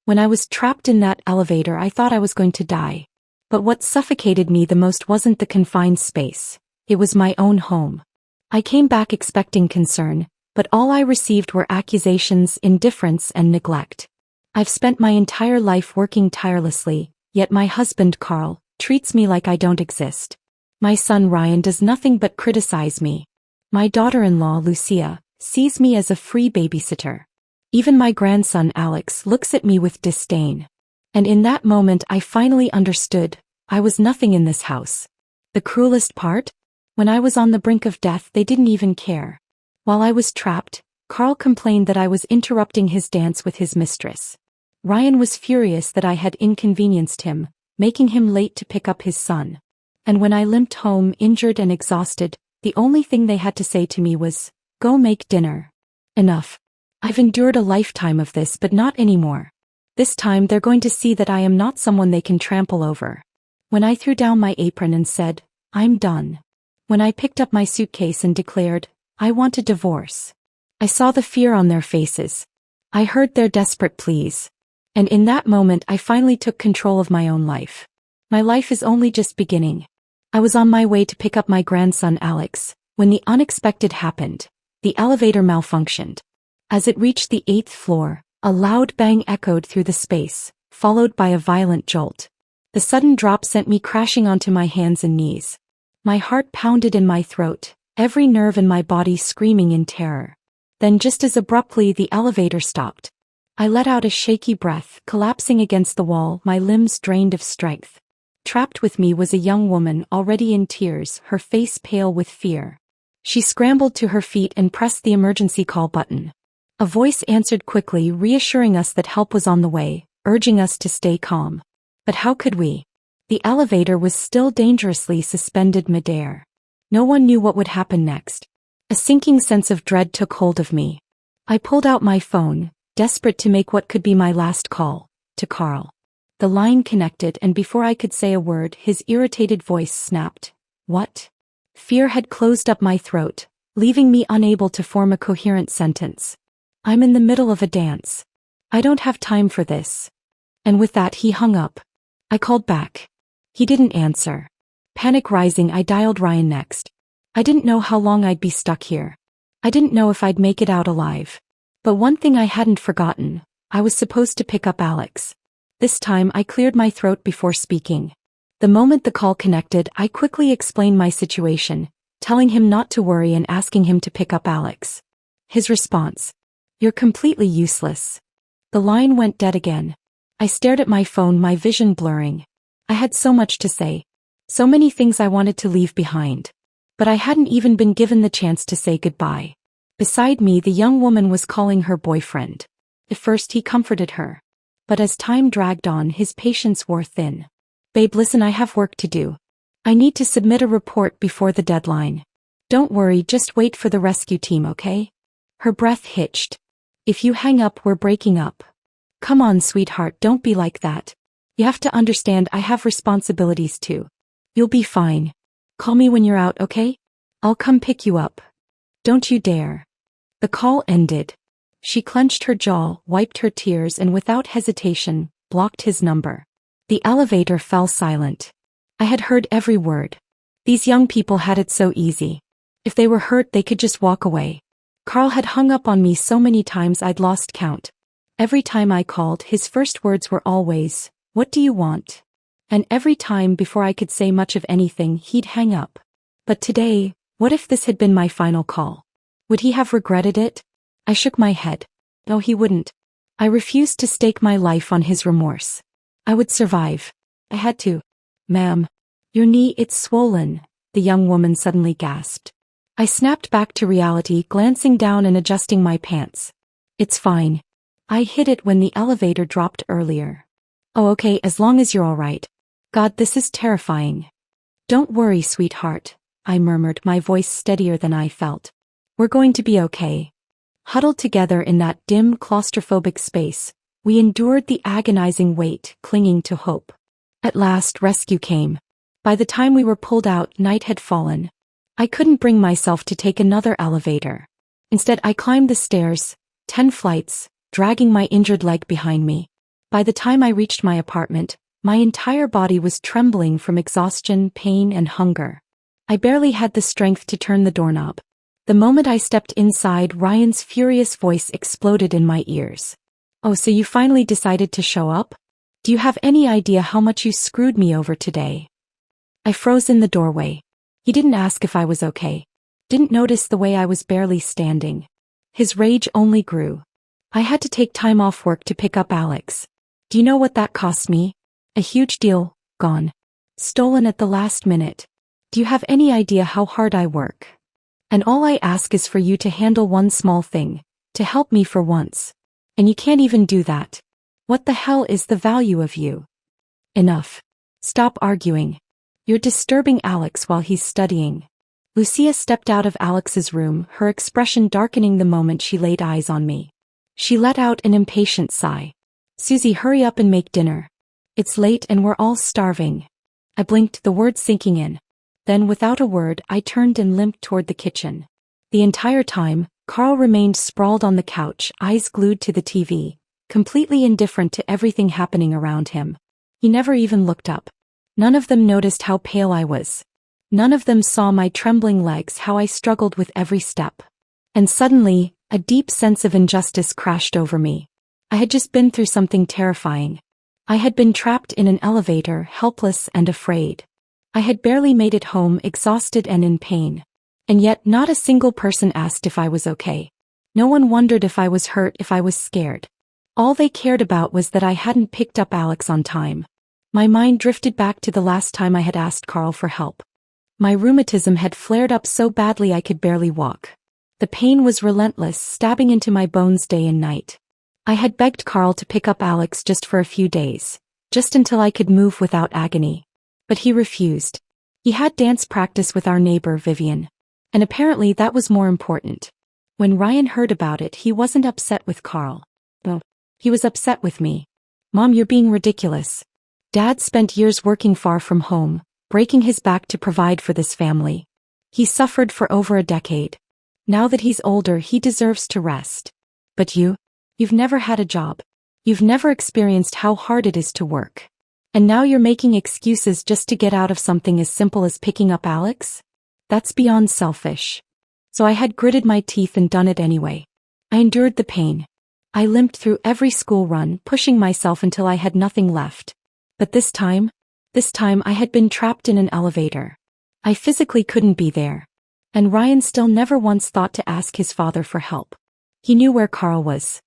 When I was trapped in that elevator, I thought I was going to die. But what suffocated me the most wasn't the confined space. It was my own home. I came back expecting concern, but all I received were accusations, indifference, and neglect. I've spent my entire life working tirelessly, yet my husband, Carl, treats me like I don't exist. My son, Ryan, does nothing but criticize me. My daughter-in-law, Lucia, sees me as a free babysitter. Even my grandson, Alex, looks at me with disdain. And in that moment I finally understood, I was nothing in this house. The cruelest part? When I was on the brink of death, they didn't even care. While I was trapped, Carl complained that I was interrupting his dance with his mistress. Ryan was furious that I had inconvenienced him, making him late to pick up his son. And when I limped home, injured and exhausted, the only thing they had to say to me was, "Go make dinner." Enough. I've endured a lifetime of this, but not anymore. This time they're going to see that I am not someone they can trample over. When I threw down my apron and said, "I'm done." When I picked up my suitcase and declared, "I want a divorce," I saw the fear on their faces. I heard their desperate pleas. And in that moment I finally took control of my own life. My life is only just beginning. I was on my way to pick up my grandson Alex, when the unexpected happened. The elevator malfunctioned. As it reached the 8th floor, a loud bang echoed through the space, followed by a violent jolt. The sudden drop sent me crashing onto my hands and knees. My heart pounded in my throat, every nerve in my body screaming in terror. Then just as abruptly the elevator stopped. I let out a shaky breath, collapsing against the wall, my limbs drained of strength. Trapped with me was a young woman already in tears, her face pale with fear. She scrambled to her feet and pressed the emergency call button. A voice answered quickly, reassuring us that help was on the way, urging us to stay calm. But how could we? The elevator was still dangerously suspended midair. No one knew what would happen next. A sinking sense of dread took hold of me. I pulled out my phone, desperate to make what could be my last call, to Carl. The line connected, and before I could say a word, his irritated voice snapped. "What?" Fear had closed up my throat, leaving me unable to form a coherent sentence. "I'm in the middle of a dance. I don't have time for this." And with that he hung up. I called back. He didn't answer. Panic rising, I dialed Ryan next. I didn't know how long I'd be stuck here. I didn't know if I'd make it out alive. But one thing I hadn't forgotten, I was supposed to pick up Alex. This time I cleared my throat before speaking. The moment the call connected, I quickly explained my situation, telling him not to worry and asking him to pick up Alex. His response: "You're completely useless." The line went dead again. I stared at my phone, my vision blurring. I had so much to say. So many things I wanted to leave behind. But I hadn't even been given the chance to say goodbye. Beside me, the young woman was calling her boyfriend. At first he comforted her. But as time dragged on, his patience wore thin. "Babe, listen, I have work to do. I need to submit a report before the deadline. Don't worry, just wait for the rescue team, okay?" Her breath hitched. "If you hang up, we're breaking up." "Come on, sweetheart, don't be like that. You have to understand I have responsibilities too. You'll be fine. Call me when you're out, okay? I'll come pick you up. Don't you dare." The call ended. She clenched her jaw, wiped her tears, and without hesitation, blocked his number. The elevator fell silent. I had heard every word. These young people had it so easy. If they were hurt, they could just walk away. Carl had hung up on me so many times I'd lost count. Every time I called, his first words were always, "What do you want?" And every time before I could say much of anything, he'd hang up. But today, what if this had been my final call? Would he have regretted it? I shook my head. No, he wouldn't. I refused to stake my life on his remorse. I would survive. I had to. "Ma'am, your knee, it's swollen," the young woman suddenly gasped. I snapped back to reality, glancing down and adjusting my pants. "It's fine. I hit it when the elevator dropped earlier." "Oh, okay, as long as you're all right." "God, this is terrifying." "Don't worry, sweetheart," I murmured, my voice steadier than I felt. "We're going to be okay." Huddled together in that dim, claustrophobic space, we endured the agonizing wait, clinging to hope. At last, rescue came. By the time we were pulled out, night had fallen. I couldn't bring myself to take another elevator. Instead, I climbed the stairs, 10 flights, dragging my injured leg behind me. By the time I reached my apartment, my entire body was trembling from exhaustion, pain, and hunger. I barely had the strength to turn the doorknob. The moment I stepped inside, Ryan's furious voice exploded in my ears. "Oh, so you finally decided to show up? Do you have any idea how much you screwed me over today?" I froze in the doorway. He didn't ask if I was okay. Didn't notice the way I was barely standing. His rage only grew. I had to take time off work to pick up Alex. Do you know what that cost me? A huge deal, gone. Stolen at the last minute. Do you have any idea how hard I work? And all I ask is for you to handle one small thing, to help me for once. And you can't even do that. What the hell is the value of you? Enough. Stop arguing. You're disturbing Alex while he's studying. Lucia stepped out of Alex's room, her expression darkening the moment she laid eyes on me. She let out an impatient sigh. "Susie, hurry up and make dinner. It's late and we're all starving." I blinked, the words sinking in. Then, without a word, I turned and limped toward the kitchen. The entire time, Carl remained sprawled on the couch, eyes glued to the TV, completely indifferent to everything happening around him. He never even looked up. None of them noticed how pale I was. None of them saw my trembling legs, how I struggled with every step. And suddenly, a deep sense of injustice crashed over me. I had just been through something terrifying. I had been trapped in an elevator, helpless and afraid. I had barely made it home, exhausted and in pain. And yet not a single person asked if I was okay. No one wondered if I was hurt, if I was scared. All they cared about was that I hadn't picked up Alex on time. My mind drifted back to the last time I had asked Carl for help. My rheumatism had flared up so badly I could barely walk. The pain was relentless, stabbing into my bones day and night. I had begged Carl to pick up Alex just for a few days, just until I could move without agony. But he refused. He had dance practice with our neighbor Vivian. And apparently that was more important. When Ryan heard about it, he wasn't upset with Carl. No, he was upset with me. "Mom, you're being ridiculous. Dad spent years working far from home, breaking his back to provide for this family. He suffered for over a decade. Now that he's older, he deserves to rest. But you've never had a job. You've never experienced how hard it is to work. And now you're making excuses just to get out of something as simple as picking up Alex? That's beyond selfish." So I had gritted my teeth and done it anyway. I endured the pain. I limped through every school run, pushing myself until I had nothing left. But this time I had been trapped in an elevator. I physically couldn't be there. And Ryan still never once thought to ask his father for help. He knew where Carl was.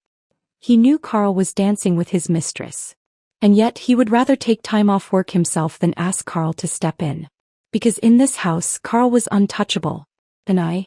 He knew Carl was dancing with his mistress. And yet he would rather take time off work himself than ask Carl to step in. Because in this house, Carl was untouchable. And I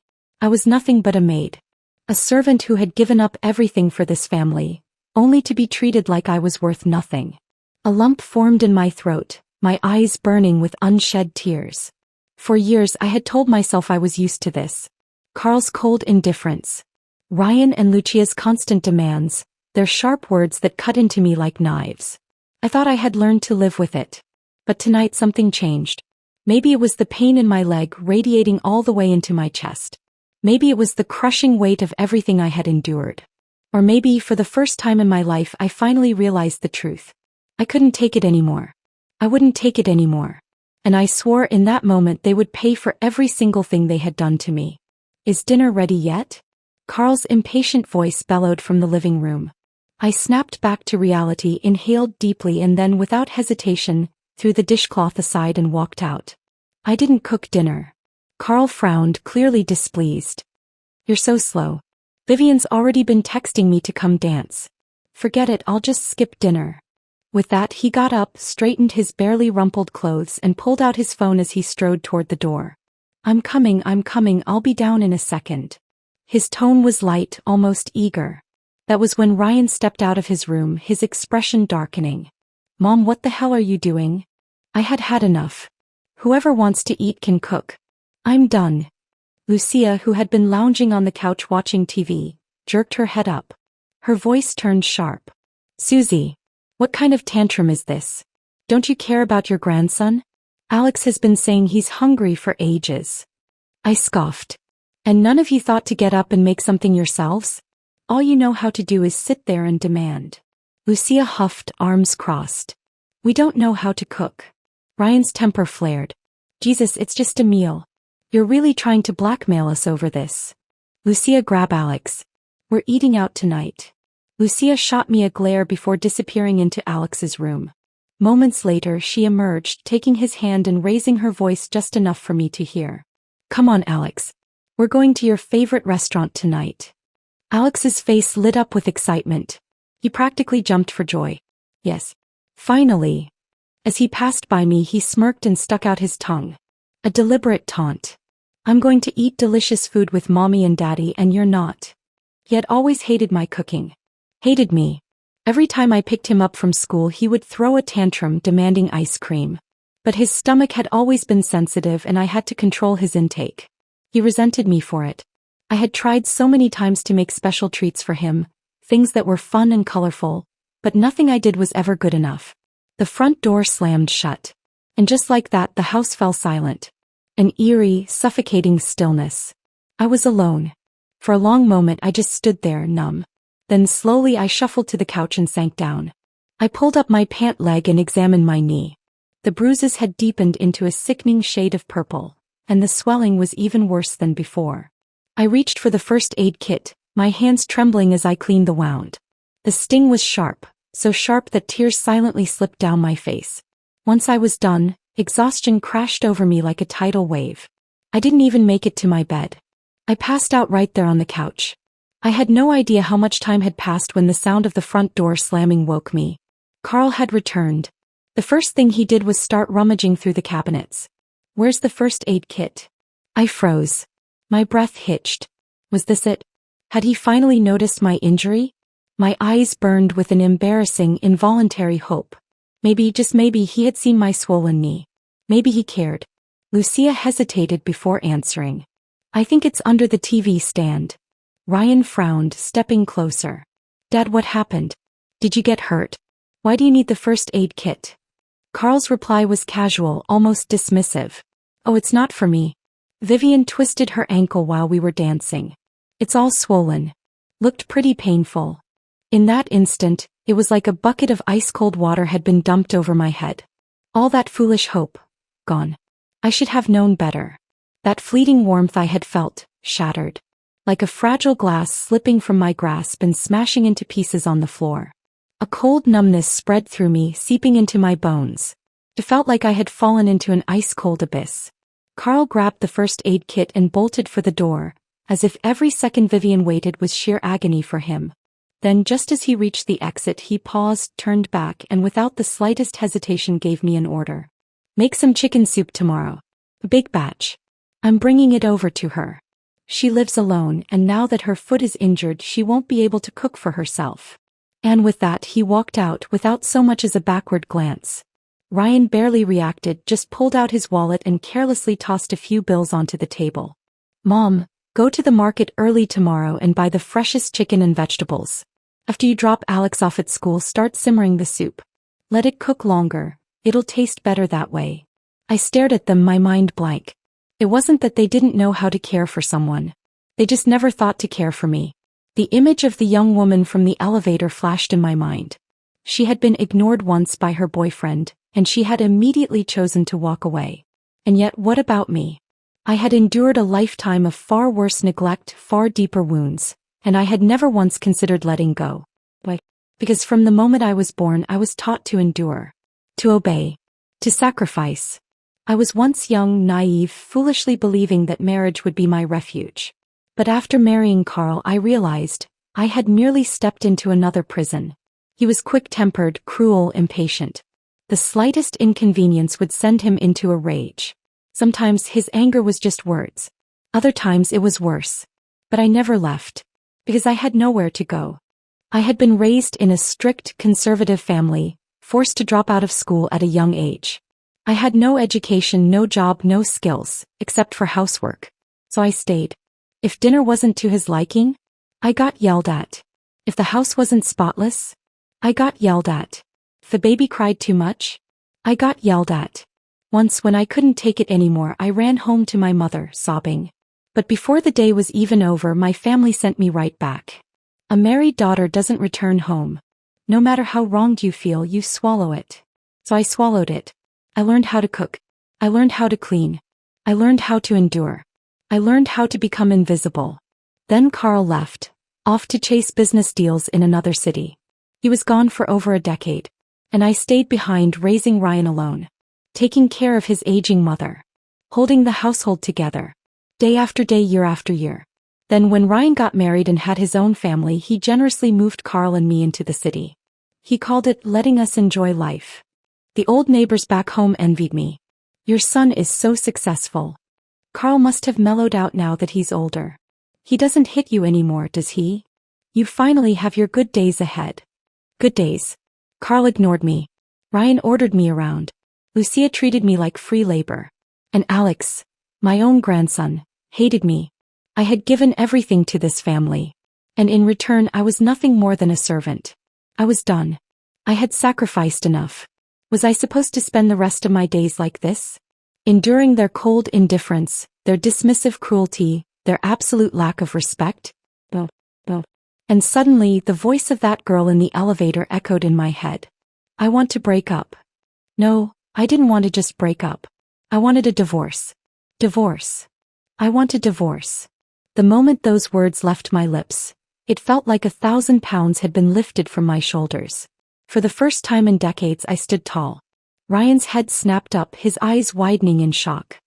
was nothing but a maid. A servant who had given up everything for this family, only to be treated like I was worth nothing. A lump formed in my throat, my eyes burning with unshed tears. For years I had told myself I was used to this. Carl's cold indifference. Ryan and Lucia's constant demands, their sharp words that cut into me like knives. I thought I had learned to live with it. But tonight something changed. Maybe it was the pain in my leg radiating all the way into my chest. Maybe it was the crushing weight of everything I had endured. Or maybe, for the first time in my life, I finally realized the truth. I couldn't take it anymore. I wouldn't take it anymore. And I swore in that moment they would pay for every single thing they had done to me. "Is dinner ready yet?" Carl's impatient voice bellowed from the living room. I snapped back to reality, inhaled deeply, and then, without hesitation, threw the dishcloth aside and walked out. I didn't cook dinner. Carl frowned, clearly displeased. "You're so slow. Vivian's already been texting me to come dance." "Forget it, I'll just skip dinner." With that, he got up, straightened his barely rumpled clothes, and pulled out his phone as he strode toward the door. I'm coming, I'll be down in a second." His tone was light, almost eager. That was when Ryan stepped out of his room, his expression darkening. "Mom, what the hell are you doing?" I had had enough. Whoever wants to eat can cook. I'm done. Lucia, who had been lounging on the couch watching TV, jerked her head up. Her voice turned sharp. "Susie, what kind of tantrum is this? Don't you care about your grandson? Alex has been saying he's hungry for ages." I scoffed. "And none of you thought to get up and make something yourselves? All you know how to do is sit there and demand." Lucia huffed, arms crossed. We don't know how to cook. Ryan's temper flared. Jesus, it's just a meal. You're really trying to blackmail us over this. Lucia, grab Alex. We're eating out tonight. Lucia shot me a glare before disappearing into Alex's room. Moments later, she emerged, taking his hand and raising her voice just enough for me to hear. Come on, Alex. We're going to your favorite restaurant tonight. Alex's face lit up with excitement. He practically jumped for joy. Yes. Finally. As he passed by me, he smirked and stuck out his tongue. A deliberate taunt. I'm going to eat delicious food with mommy and daddy and you're not. He had always hated my cooking. Hated me. Every time I picked him up from school he would throw a tantrum demanding ice cream. But his stomach had always been sensitive and I had to control his intake. He resented me for it. I had tried so many times to make special treats for him, things that were fun and colorful, but nothing I did was ever good enough. The front door slammed shut. And just like that the house fell silent. An eerie, suffocating stillness. I was alone. For a long moment I just stood there, numb. Then slowly I shuffled to the couch and sank down. I pulled up my pant leg and examined my knee. The bruises had deepened into a sickening shade of purple, and the swelling was even worse than before. I reached for the first aid kit, my hands trembling as I cleaned the wound. The sting was sharp, so sharp that tears silently slipped down my face. Once I was done, exhaustion crashed over me like a tidal wave. I didn't even make it to my bed. I passed out right there on the couch. I had no idea how much time had passed when the sound of the front door slamming woke me. Carl had returned. The first thing he did was start rummaging through the cabinets. Where's the first aid kit? I froze. My breath hitched. Was this it? Had he finally noticed my injury? My eyes burned with an embarrassing, involuntary hope. Maybe, just maybe, he had seen my swollen knee. Maybe he cared. Lucia hesitated before answering. I think it's under the TV stand. Ryan frowned, stepping closer. Dad, what happened? Did you get hurt? Why do you need the first aid kit? Carl's reply was casual, almost dismissive. Oh, it's not for me. Vivian twisted her ankle while we were dancing. It's all swollen. Looked pretty painful. In that instant, it was like a bucket of ice-cold water had been dumped over my head. All that foolish hope. Gone. I should have known better. That fleeting warmth I had felt, shattered. Like a fragile glass slipping from my grasp and smashing into pieces on the floor. A cold numbness spread through me, seeping into my bones. It felt like I had fallen into an ice-cold abyss. Carl grabbed the first aid kit and bolted for the door, as if every second Vivian waited was sheer agony for him. Then just as he reached the exit he paused, turned back and without the slightest hesitation gave me an order. Make some chicken soup tomorrow. A big batch. I'm bringing it over to her. She lives alone and now that her foot is injured she won't be able to cook for herself. And with that he walked out without so much as a backward glance. Ryan barely reacted, just pulled out his wallet and carelessly tossed a few bills onto the table. Mom, go to the market early tomorrow and buy the freshest chicken and vegetables. After you drop Alex off at school, start simmering the soup. Let it cook longer, it'll taste better that way. I stared at them, my mind blank. It wasn't that they didn't know how to care for someone. They just never thought to care for me. The image of the young woman from the elevator flashed in my mind. She had been ignored once by her boyfriend, and she had immediately chosen to walk away. And yet what about me? I had endured a lifetime of far worse neglect, far deeper wounds, and I had never once considered letting go. Why? Because from the moment I was born I was taught to endure, to obey, to sacrifice. I was once young, naive, foolishly believing that marriage would be my refuge. But after marrying Carl I realized I had merely stepped into another prison. He was quick-tempered, cruel, impatient. The slightest inconvenience would send him into a rage. Sometimes his anger was just words. Other times it was worse. But I never left. Because I had nowhere to go. I had been raised in a strict, conservative family, forced to drop out of school at a young age. I had no education, no job, no skills, except for housework. So I stayed. If dinner wasn't to his liking, I got yelled at. If the house wasn't spotless, I got yelled at. If the baby cried too much, I got yelled at. Once when I couldn't take it anymore I ran home to my mother, sobbing. But before the day was even over my family sent me right back. A married daughter doesn't return home. No matter how wronged you feel, you swallow it. So I swallowed it. I learned how to cook. I learned how to clean. I learned how to endure. I learned how to become invisible. Then Carl left, off to chase business deals in another city. He was gone for over a decade, and I stayed behind raising Ryan alone, taking care of his aging mother, holding the household together, day after day, year after year. Then when Ryan got married and had his own family, he generously moved Carl and me into the city. He called it letting us enjoy life. The old neighbors back home envied me. Your son is so successful. Carl must have mellowed out now that he's older. He doesn't hit you anymore, does he? You finally have your good days ahead. Good days. Carl ignored me. Ryan ordered me around. Lucia treated me like free labor. And Alex, my own grandson, hated me. I had given everything to this family. And in return I was nothing more than a servant. I was done. I had sacrificed enough. Was I supposed to spend the rest of my days like this? Enduring their cold indifference, their dismissive cruelty, their absolute lack of respect? No. And suddenly the voice of that girl in the elevator echoed in my head. I want to break up. No, I didn't want to just break up. I wanted a divorce. Divorce. I want a divorce. The moment those words left my lips, it felt like 1,000 pounds had been lifted from my shoulders. For the first time in decades I stood tall. Ryan's head snapped up, his eyes widening in shock.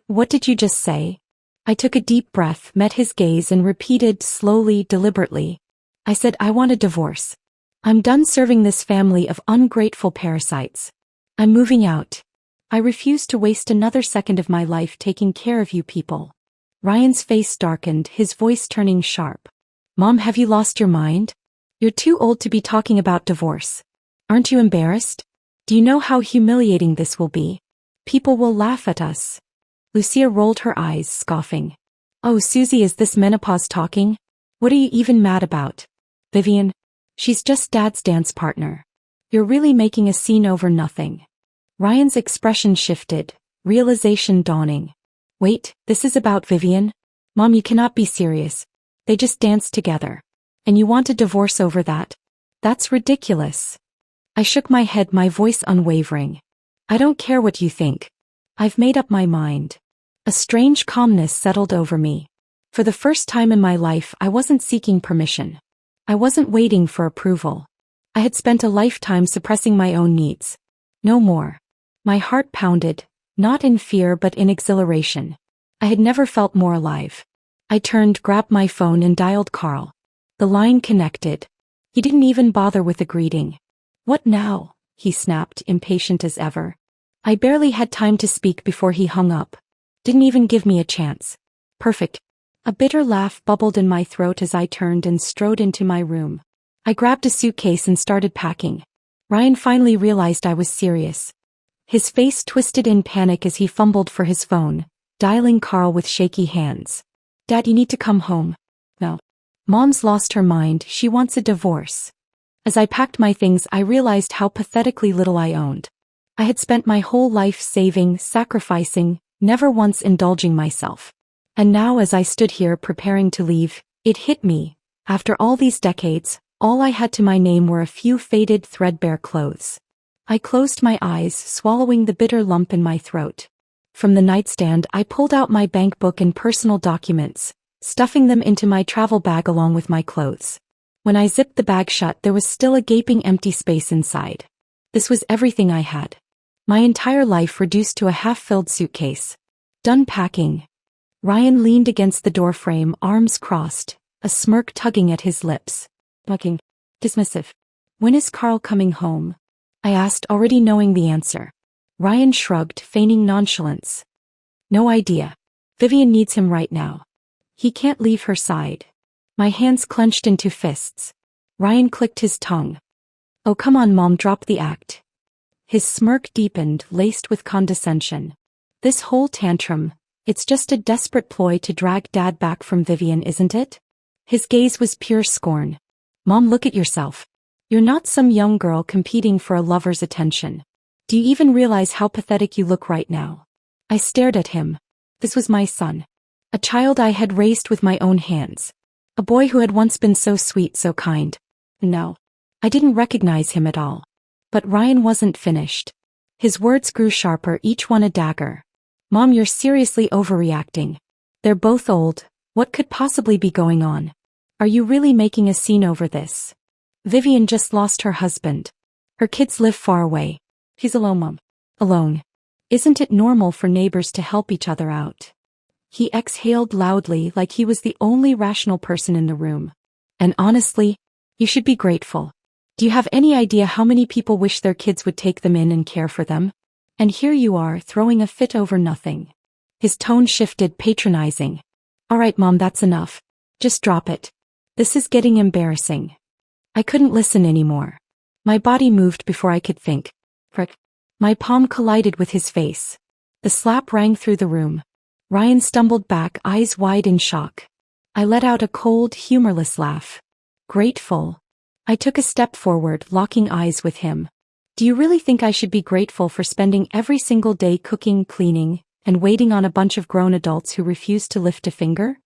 What did you just say? I took a deep breath, met his gaze and repeated slowly, deliberately. I said I want a divorce. I'm done serving this family of ungrateful parasites. I'm moving out. I refuse to waste another second of my life taking care of you people. Ryan's face darkened, his voice turning sharp. Mom, have you lost your mind? You're too old to be talking about divorce. Aren't you embarrassed? Do you know how humiliating this will be? People will laugh at us. Lucia rolled her eyes, scoffing. Oh, Susie, is this menopause talking? What are you even mad about? Vivian? She's just Dad's dance partner. You're really making a scene over nothing. Ryan's expression shifted, realization dawning. Wait, this is about Vivian? Mom, you cannot be serious. They just danced together. And you want a divorce over that? That's ridiculous. I shook my head, my voice unwavering. I don't care what you think. I've made up my mind. A strange calmness settled over me. For the first time in my life, I wasn't seeking permission. I wasn't waiting for approval. I had spent a lifetime suppressing my own needs. No more. My heart pounded, not in fear but in exhilaration. I had never felt more alive. I turned, grabbed my phone and dialed Carl. The line connected. He didn't even bother with a greeting. What now? He snapped, impatient as ever. I barely had time to speak before he hung up. Didn't even give me a chance. Perfect. A bitter laugh bubbled in my throat as I turned and strode into my room. I grabbed a suitcase and started packing. Ryan finally realized I was serious. His face twisted in panic as he fumbled for his phone, dialing Carl with shaky hands. Dad, you need to come home. No. Mom's lost her mind, she wants a divorce. As I packed my things, I realized how pathetically little I owned. I had spent my whole life saving, sacrificing, never once indulging myself. And now as I stood here preparing to leave, it hit me. After all these decades, all I had to my name were a few faded, threadbare clothes. I closed my eyes, swallowing the bitter lump in my throat. From the nightstand, I pulled out my bank book and personal documents, stuffing them into my travel bag along with my clothes. When I zipped the bag shut, there was still a gaping empty space inside. This was everything I had. My entire life reduced to a half-filled suitcase. Done packing. Ryan leaned against the doorframe, arms crossed, a smirk tugging at his lips. Looking dismissive. When is Carl coming home? I asked, already knowing the answer. Ryan shrugged, feigning nonchalance. No idea. Vivian needs him right now. He can't leave her side. My hands clenched into fists. Ryan clicked his tongue. Oh, come on, Mom, drop the act. His smirk deepened, laced with condescension. This whole tantrum, it's just a desperate ploy to drag Dad back from Vivian, isn't it? His gaze was pure scorn. Mom, look at yourself. You're not some young girl competing for a lover's attention. Do you even realize how pathetic you look right now? I stared at him. This was my son. A child I had raised with my own hands. A boy who had once been so sweet, so kind. No. I didn't recognize him at all. But Ryan wasn't finished. His words grew sharper, each one a dagger. Mom, you're seriously overreacting. They're both old. What could possibly be going on? Are you really making a scene over this? Vivian just lost her husband. Her kids live far away. He's alone, Mom. Alone. Isn't it normal for neighbors to help each other out? He exhaled loudly like he was the only rational person in the room. And honestly, you should be grateful. Do you have any idea how many people wish their kids would take them in and care for them? And here you are, throwing a fit over nothing. His tone shifted, patronizing. All right, Mom, that's enough. Just drop it. This is getting embarrassing. I couldn't listen anymore. My body moved before I could think. Frick. My palm collided with his face. The slap rang through the room. Ryan stumbled back, eyes wide in shock. I let out a cold, humorless laugh. Grateful. I took a step forward, locking eyes with him. Do you really think I should be grateful for spending every single day cooking, cleaning, and waiting on a bunch of grown adults who refuse to lift a finger?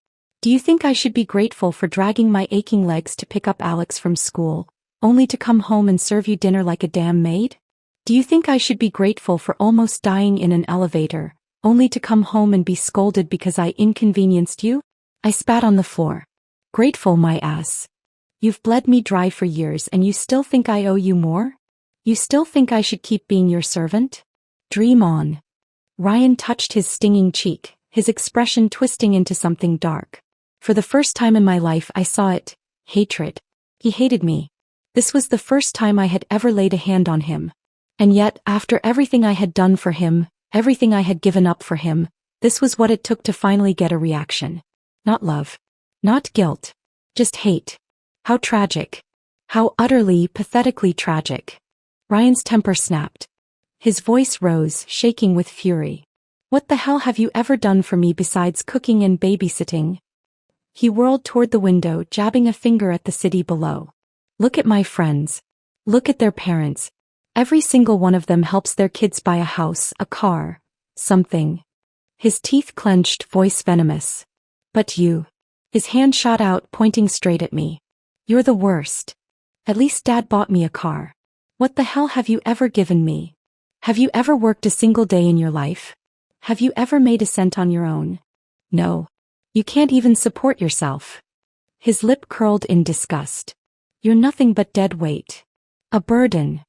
Do you think I should be grateful for dragging my aching legs to pick up Alex from school, only to come home and serve you dinner like a damn maid? Do you think I should be grateful for almost dying in an elevator, only to come home and be scolded because I inconvenienced you? I spat on the floor. Grateful, my ass. You've bled me dry for years and you still think I owe you more? You still think I should keep being your servant? Dream on. Ryan touched his stinging cheek, his expression twisting into something dark. For the first time in my life I saw it. Hatred. He hated me. This was the first time I had ever laid a hand on him. And yet, after everything I had done for him, everything I had given up for him, this was what it took to finally get a reaction. Not love. Not guilt. Just hate. How tragic. How utterly, pathetically tragic. Ryan's temper snapped. His voice rose, shaking with fury. What the hell have you ever done for me besides cooking and babysitting? He whirled toward the window, jabbing a finger at the city below. Look at my friends. Look at their parents. Every single one of them helps their kids buy a house, a car, something. His teeth clenched, voice venomous. But you. His hand shot out, pointing straight at me. You're the worst. At least Dad bought me a car. What the hell have you ever given me? Have you ever worked a single day in your life? Have you ever made a cent on your own? No. You can't even support yourself. His lip curled in disgust. You're nothing but dead weight. A burden.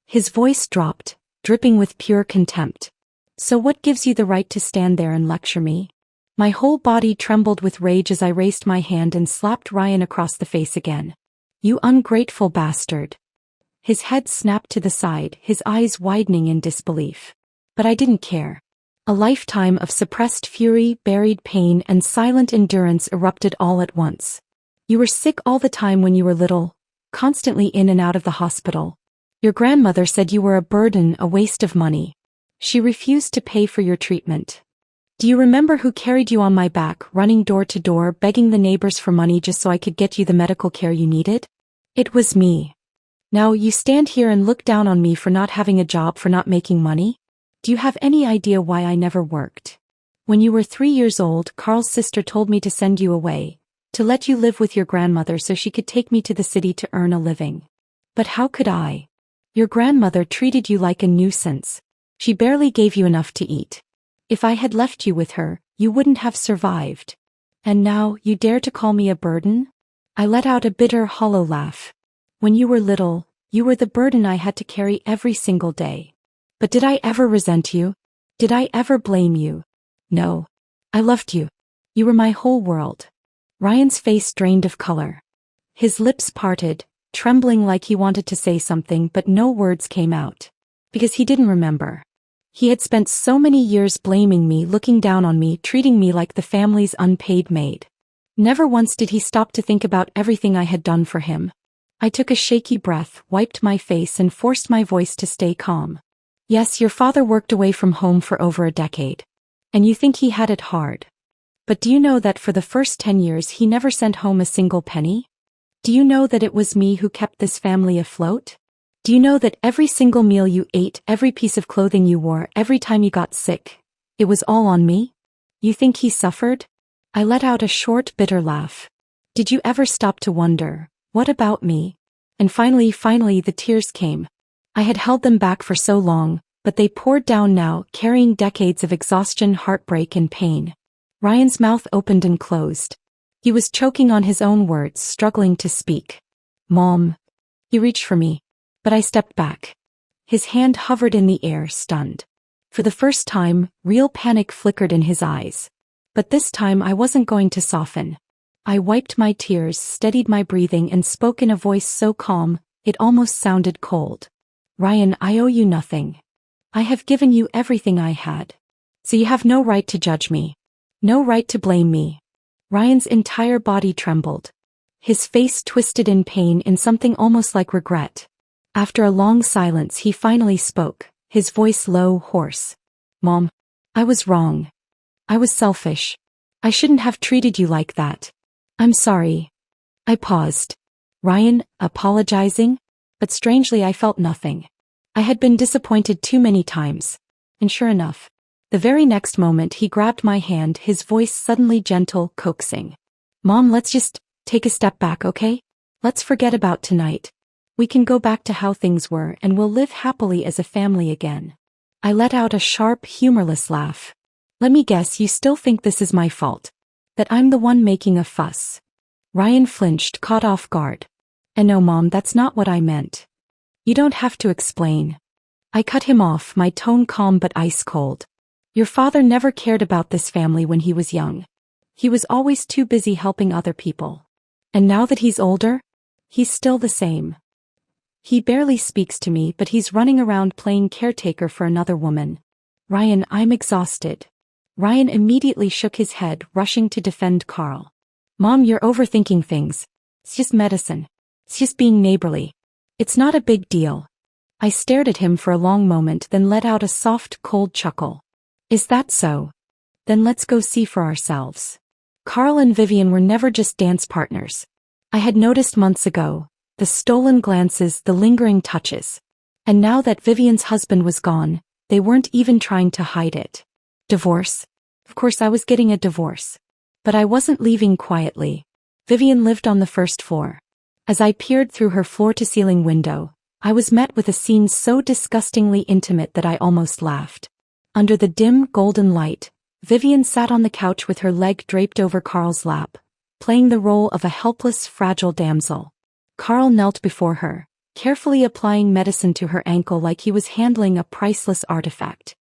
His voice dropped, dripping with pure contempt. So what gives you the right to stand there and lecture me? My whole body trembled with rage as I raised my hand and slapped Ryan across the face again. You ungrateful bastard. His head snapped to the side, his eyes widening in disbelief. But I didn't care. A lifetime of suppressed fury, buried pain, and silent endurance erupted all at once. You were sick all the time when you were little, constantly in and out of the hospital. Your grandmother said you were a burden, a waste of money. She refused to pay for your treatment. Do you remember who carried you on my back, running door to door, begging the neighbors for money just so I could get you the medical care you needed? It was me. Now you stand here and look down on me for not having a job, for not making money? Do you have any idea why I never worked? When you were 3 years old, Carl's sister told me to send you away, to let you live with your grandmother so she could take me to the city to earn a living. But how could I? Your grandmother treated you like a nuisance. She barely gave you enough to eat. If I had left you with her, you wouldn't have survived. And now, you dare to call me a burden? I let out a bitter, hollow laugh. When you were little, you were the burden I had to carry every single day. But did I ever resent you? Did I ever blame you? No. I loved you. You were my whole world. Ryan's face drained of color. His lips parted, trembling like he wanted to say something, but no words came out. Because he didn't remember. He had spent so many years blaming me, looking down on me, treating me like the family's unpaid maid. Never once did he stop to think about everything I had done for him. I took a shaky breath, wiped my face, and forced my voice to stay calm. Yes, your father worked away from home for over a decade. And you think he had it hard. But do you know that for the first 10 years he never sent home a single penny? Do you know that it was me who kept this family afloat? Do you know that every single meal you ate, every piece of clothing you wore, every time you got sick, it was all on me? You think he suffered? I let out a short, bitter laugh. Did you ever stop to wonder, what about me? And finally the tears came. I had held them back for so long, but they poured down now, carrying decades of exhaustion, heartbreak, and pain. Ryan's mouth opened and closed. He was choking on his own words, struggling to speak. Mom. He reached for me, but I stepped back. His hand hovered in the air, stunned. For the first time, real panic flickered in his eyes. But this time I wasn't going to soften. I wiped my tears, steadied my breathing, and spoke in a voice so calm, it almost sounded cold. Ryan, I owe you nothing. I have given you everything I had. So you have no right to judge me. No right to blame me. Ryan's entire body trembled. His face twisted in pain, in something almost like regret. After a long silence, he finally spoke, his voice low, hoarse. Mom, I was wrong. I was selfish. I shouldn't have treated you like that. I'm sorry. I paused. Ryan, apologizing? But strangely I felt nothing. I had been disappointed too many times. And sure enough, the very next moment he grabbed my hand, his voice suddenly gentle, coaxing. Mom, let's just take a step back, okay? Let's forget about tonight. We can go back to how things were and we'll live happily as a family again. I let out a sharp, humorless laugh. Let me guess, you still think this is my fault. That I'm the one making a fuss. Ryan flinched, caught off guard. And no, Mom, that's not what I meant. You don't have to explain. I cut him off, my tone calm but ice cold. Your father never cared about this family when he was young. He was always too busy helping other people. And now that he's older, he's still the same. He barely speaks to me, but he's running around playing caretaker for another woman. Ryan, I'm exhausted. Ryan immediately shook his head, rushing to defend Carl. Mom, you're overthinking things. It's just medicine. It's just being neighborly. It's not a big deal. I stared at him for a long moment, then let out a soft, cold chuckle. Is that so? Then let's go see for ourselves. Carl and Vivian were never just dance partners. I had noticed months ago, the stolen glances, the lingering touches. And now that Vivian's husband was gone, they weren't even trying to hide it. Divorce? Of course I was getting a divorce. But I wasn't leaving quietly. Vivian lived on the first floor. As I peered through her floor-to-ceiling window, I was met with a scene so disgustingly intimate that I almost laughed. Under the dim, golden light, Vivian sat on the couch with her leg draped over Carl's lap, playing the role of a helpless, fragile damsel. Carl knelt before her, carefully applying medicine to her ankle like he was handling a priceless artifact.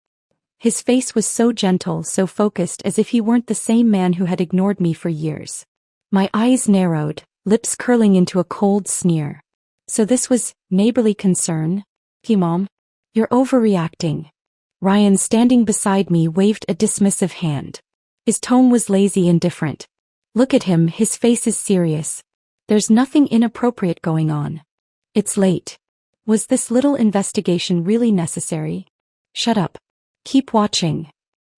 His face was so gentle, so focused, as if he weren't the same man who had ignored me for years. My eyes narrowed, lips curling into a cold sneer. So this was neighborly concern? Mom, you're overreacting. Ryan, standing beside me, waved a dismissive hand. His tone was lazy and different. Look at him, his face is serious. There's nothing inappropriate going on. It's late. Was this little investigation really necessary? Shut up. Keep watching.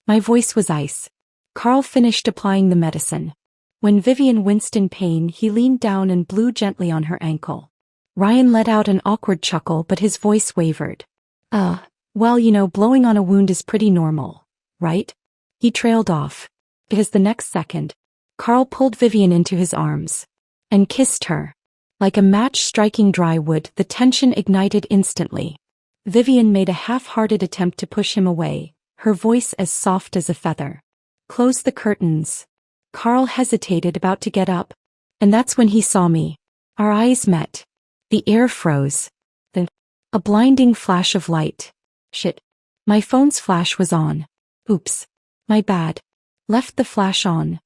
My voice was ice. Carl finished applying the medicine. When Vivian winced in pain, he leaned down and blew gently on her ankle. Ryan let out an awkward chuckle, but his voice wavered. Well, blowing on a wound is pretty normal, right? He trailed off. Because the next second, Carl pulled Vivian into his arms and kissed her. Like a match striking dry wood, the tension ignited instantly. Vivian made a half-hearted attempt to push him away, her voice as soft as a feather. Close the curtains. Carl hesitated, about to get up. And that's when he saw me. Our eyes met. The air froze. A blinding flash of light. Shit. My phone's flash was on. Oops. My bad. Left the flash on.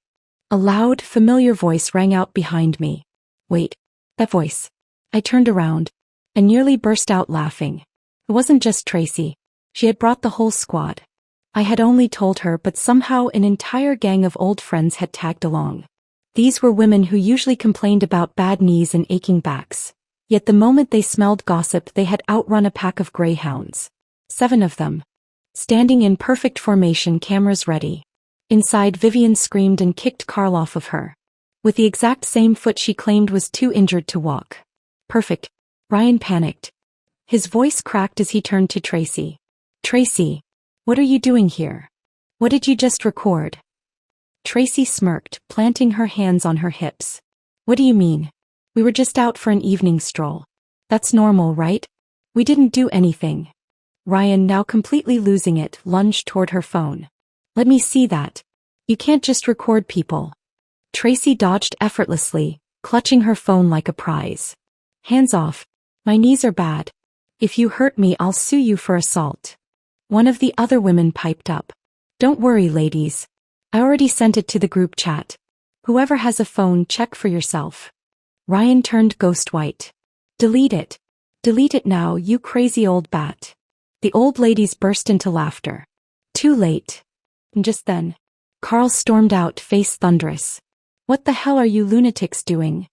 A loud, familiar voice rang out behind me. Wait. That voice. I turned around and nearly burst out laughing. It wasn't just Tracy. She had brought the whole squad. I had only told her, but somehow an entire gang of old friends had tagged along. These were women who usually complained about bad knees and aching backs. Yet the moment they smelled gossip, they had outrun a pack of greyhounds. 7 of them. Standing in perfect formation, cameras ready. Inside, Vivian screamed and kicked Carl off of her. With the exact same foot she claimed was too injured to walk. Perfect. Ryan panicked. His voice cracked as he turned to Tracy. Tracy, what are you doing here? What did you just record? Tracy smirked, planting her hands on her hips. What do you mean? We were just out for an evening stroll. That's normal, right? We didn't do anything. Ryan, now completely losing it, lunged toward her phone. Let me see that. You can't just record people. Tracy dodged effortlessly, clutching her phone like a prize. Hands off. My knees are bad. If you hurt me, I'll sue you for assault. One of the other women piped up. Don't worry, ladies. I already sent it to the group chat. Whoever has a phone, check for yourself. Ryan turned ghost white. Delete it. Delete it now, you crazy old bat. The old ladies burst into laughter. Too late. And just then, Carl stormed out, face thunderous. What the hell are you lunatics doing?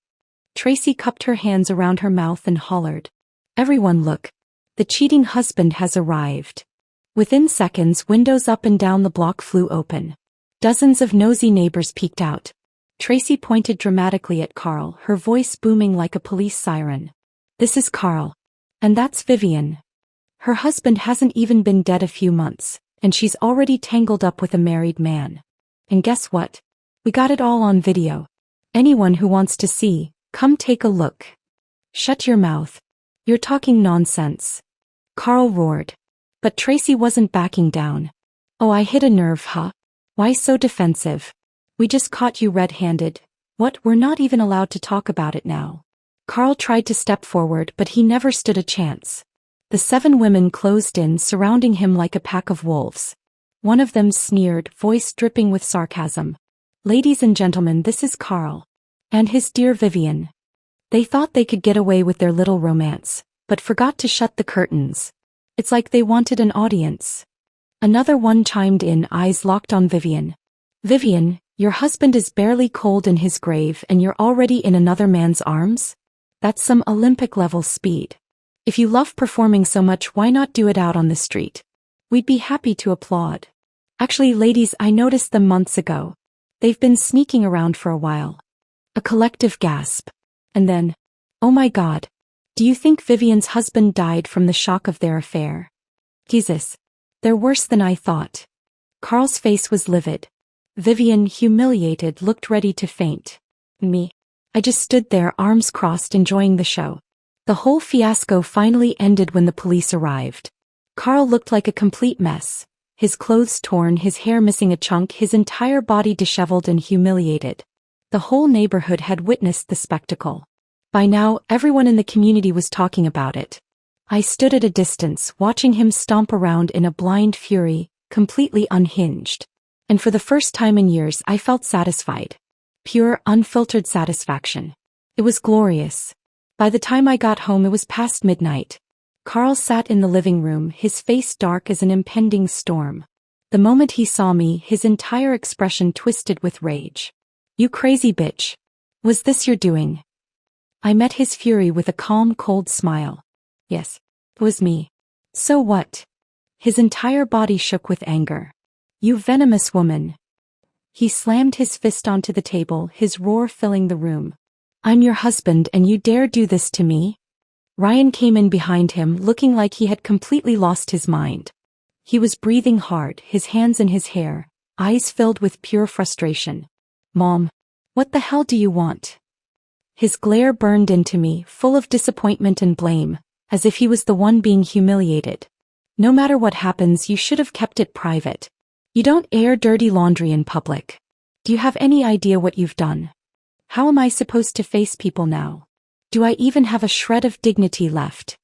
Tracy cupped her hands around her mouth and hollered. Everyone look. The cheating husband has arrived. Within seconds, windows up and down the block flew open. Dozens of nosy neighbors peeked out. Tracy pointed dramatically at Carl, her voice booming like a police siren. This is Carl. And that's Vivian. Her husband hasn't even been dead a few months, and she's already tangled up with a married man. And guess what? We got it all on video. Anyone who wants to see, come take a look. Shut your mouth. You're talking nonsense. Carl roared. But Tracy wasn't backing down. Oh, I hit a nerve, huh? Why so defensive? We just caught you red-handed. What, we're not even allowed to talk about it now. Carl tried to step forward, but he never stood a chance. The 7 women closed in, surrounding him like a pack of wolves. One of them sneered, voice dripping with sarcasm. Ladies and gentlemen, this is Carl. And his dear Vivian. They thought they could get away with their little romance, but forgot to shut the curtains. It's like they wanted an audience. Another one chimed in, eyes locked on Vivian. Vivian, your husband is barely cold in his grave and you're already in another man's arms? That's some Olympic-level speed. If you love performing so much, why not do it out on the street? We'd be happy to applaud. Actually, ladies, I noticed them months ago. They've been sneaking around for a while. A collective gasp. And then, oh my God. Do you think Vivian's husband died from the shock of their affair? Jesus. They're worse than I thought. Carl's face was livid. Vivian, humiliated, looked ready to faint. Me. I just stood there, arms crossed, enjoying the show. The whole fiasco finally ended when the police arrived. Carl looked like a complete mess. His clothes torn, his hair missing a chunk, his entire body disheveled and humiliated. The whole neighborhood had witnessed the spectacle. By now, everyone in the community was talking about it. I stood at a distance, watching him stomp around in a blind fury, completely unhinged. And for the first time in years, I felt satisfied. Pure, unfiltered satisfaction. It was glorious. By the time I got home, it was past midnight. Carl sat in the living room, his face dark as an impending storm. The moment he saw me, his entire expression twisted with rage. You crazy bitch. Was this your doing? I met his fury with a calm, cold smile. Yes, it was me. So what? His entire body shook with anger. You venomous woman. He slammed his fist onto the table, his roar filling the room. I'm your husband and you dare do this to me? Ryan came in behind him, looking like he had completely lost his mind. He was breathing hard, his hands in his hair, eyes filled with pure frustration. Mom, what the hell do you want? His glare burned into me, full of disappointment and blame, as if he was the one being humiliated. No matter what happens, you should have kept it private. You don't air dirty laundry in public. Do you have any idea what you've done? How am I supposed to face people now? Do I even have a shred of dignity left?